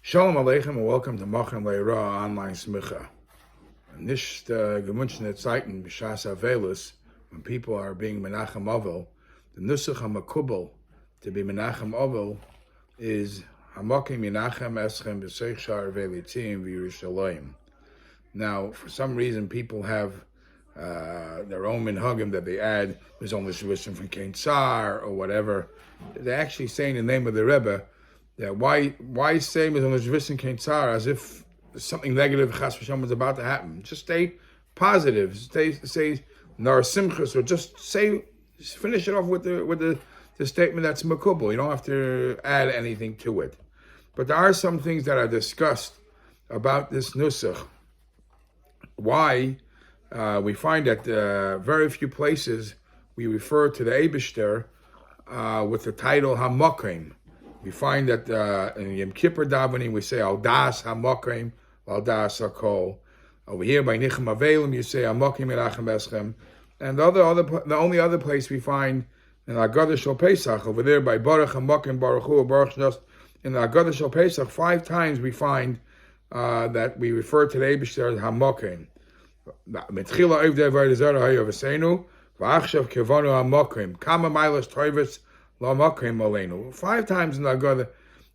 Shalom Aleichem and welcome to Machem Leira online smicha. Nicht gewünschene Zeiten, b'shas Avelus, when people are being Menachem Avel, the Nusach HaMakubal to be Menachem Avel is Hamakim Menachem Eschem B'seich Shar Velitzim V'Yerushalayim. Now, for some reason, people have their own minhagim that they add. There's only Shvishim from Kain Tsar or whatever. They actually say in the name of the Rebbe that why say Shvishim Kain Tsar as if something negative Chas v'Shalom is about to happen. Just stay positive. Say Nar Simchas, or just finish it off with the statement that's makubal. You don't have to add anything to it. But there are some things that are discussed about this nusach. Why we find that very few places we refer to the Eibishter with the title Hamakim. We find that in Yom Kippur davening we say Al Das Hamakim, Al Das Hakol. Over here by Nichem Avelim you say Hamakim Menachem Eschem. And the only other place we find in Agadah Shel Pesach, over there by Baruch Hamakim Baruch Hu Baruch Shnas, in Agadah Shel Pesach 5 times we find that we refer to the Eibishter as Hamakim. 5 times in the Agadah.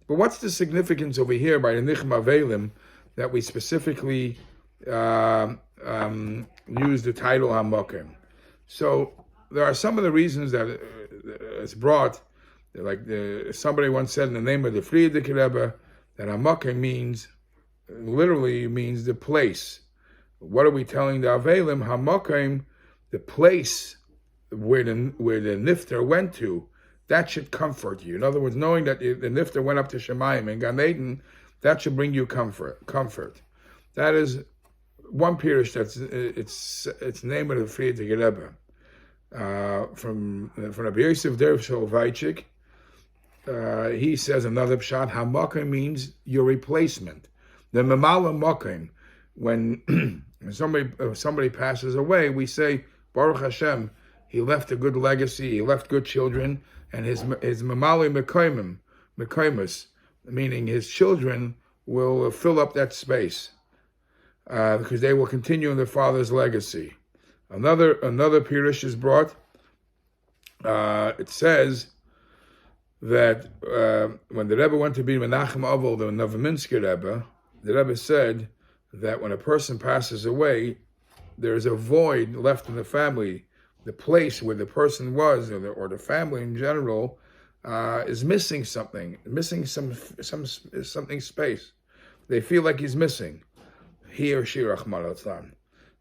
But what's the significance over here by the Nichem Avelim that we specifically use the title Hamakim? So there are some of the reasons that it's brought. Like somebody once said in the name of the Frierdiker Rebbe that Hamakim literally means the place. What are we telling the Avelim? Hamakim, the place where the Nifter went to, that should comfort you. In other words, knowing that the Nifter went up to Shemayim and Gan Eden, that should bring you comfort. That is one pirush. It's the name of the Frierdiker Rebbe. From Rabbi Yosef Derv Soloveitchik, he says another pshat. Hamakim means your replacement. The Memala Makim, when somebody passes away, we say Baruch Hashem, he left a good legacy, he left good children, and his Memali Mekaimus, meaning his children will fill up that space because they will continue in their father's legacy. Another pirush is brought. It says that when the Rebbe went to be Menachem Avel, the Novominsker Rebbe, the Rebbe said that when a person passes away, there is a void left in the family. The place where the person was, or the family in general, is missing something, something space. They feel like he's missing. He or she, Rahman al-Islam.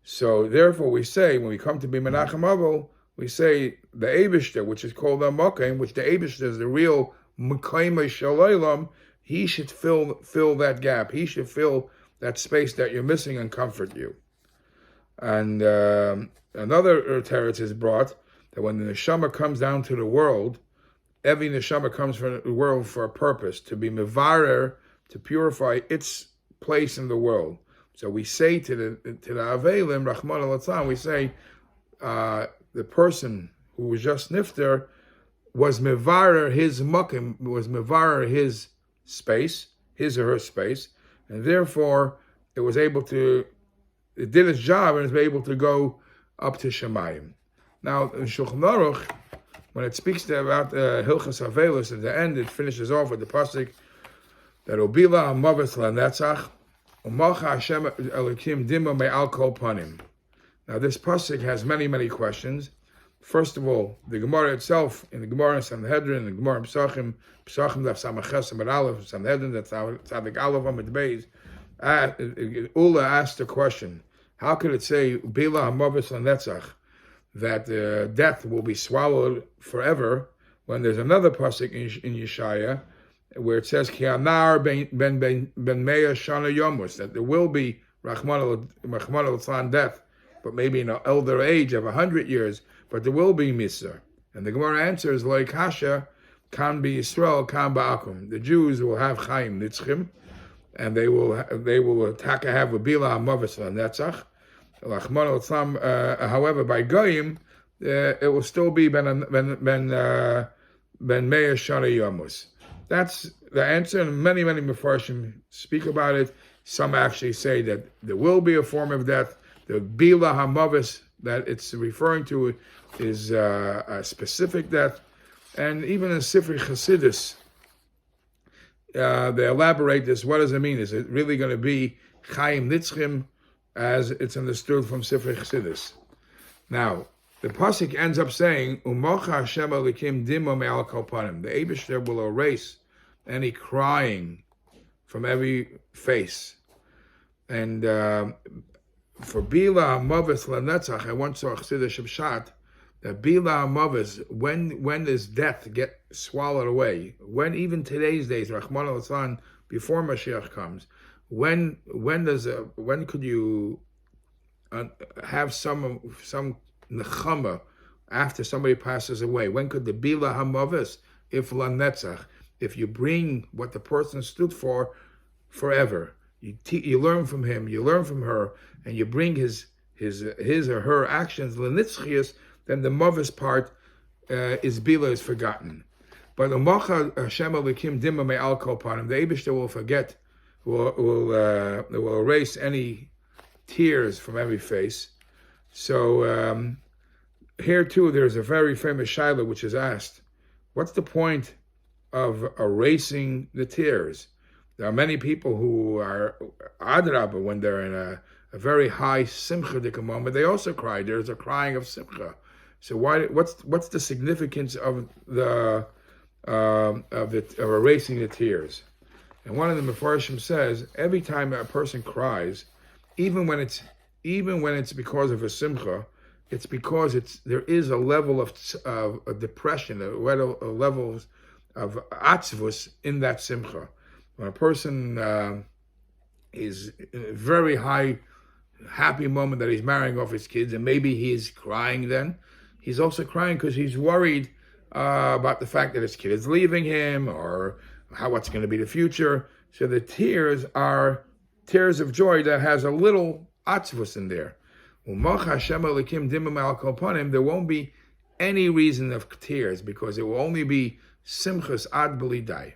So therefore we say, when we come to be Menachem Avel, we say the Eibishter, which is called the Makim, which the Eibishter is the real Mekayim Shalaylam, he should fill that gap. He should fill that space that you're missing and comfort you. And another teretz is brought that when the neshama comes down to the world, every neshama comes from the world for a purpose, to be mevarer, to purify its place in the world. So we say to the Avelim, Rahman al-Atzam, we say the person who was just nifter was mevarer his makim, was mevarer his space, his or her space, and therefore it did its job and it was able to go up to Shemayim. Now, in Shulchan Aruch, when it speaks about Hilchas Avelus, at the end it finishes off with the pasuk that Obila Amavis LaNetzach Umacha Hashem Elokim Dima Me'al Kol Panim. Now, this pasuk has many questions. First of all, the Gemara itself, in the Gemara in Sanhedrin, the Gemara in Pesachim Daf Samaches Amid Aleph, Sanhedrin, that's Tzadik Aleph Amid Beis, Ula asked the question, how could it say, Bila HaMavis LaNetzach, that death will be swallowed forever, when there's another pasuk in Yeshaya, where it says, Ki anar ben meya shana yomus, that there will be Rahman al death, but maybe in an elder age of 100 years, but there will be Misr. And the Gemara answers, like Kasha, kan be Yisrael, kan ba'akum. The Jews will have Chaim Nitzchim, and they will have a Bila HaMavis LaNetzach. However, by Goyim, it will still be ben Meya Shana Yomus. That's the answer, and many Mefarshim speak about it. Some actually say that there will be a form of death. The Bila Hamavis that it's referring to is a specific death. And even in Sifri Chassidus, they elaborate this. What does it mean? Is it really going to be Chaim Nitzchim, as it's understood from Sifri Chassidus? Now, the pasuk ends up saying, "Umocha Hashem Elikim dimo me'al kol panim." The Eibishter will erase any crying from every face. And for Bila Hamavis Lanetzach, I once saw a Chassidus Shabshat that Bila Hamavis, when does death get swallowed away? When, even today's days, Rahman al-San, before Mashiach comes, when could you have some nechama after somebody passes away? When could the Bila Hamavis, if lanetzach, if you bring what the person stood for forever, you learn from him, you learn from her, and you bring his or her actions lenitzchias, then the mavis part is Bila is forgotten. But Umacha Hashem Elikim Dima Me'al Kol Panim, the Eibishter will forget, will erase any tears from every face. So here too, there's a very famous shaila which is asked: what's the point of erasing the tears? There are many people who are adrabah when they're in a very high simcha moment. They also cry. There's a crying of simcha. So what's the significance of erasing the tears? And one of the Mefarshim says every time a person cries, even when it's because of a simcha, it's because there is a level of depression, a level of atzvus in that simcha. When a person is in a very high, happy moment that he's marrying off his kids, and maybe he's crying then, he's also crying because he's worried about the fact that his kid is leaving him, or what's going to be the future. So the tears are tears of joy that has a little atzvus in there. There won't be any reason of tears, because it will only be simchas ad b'lidai.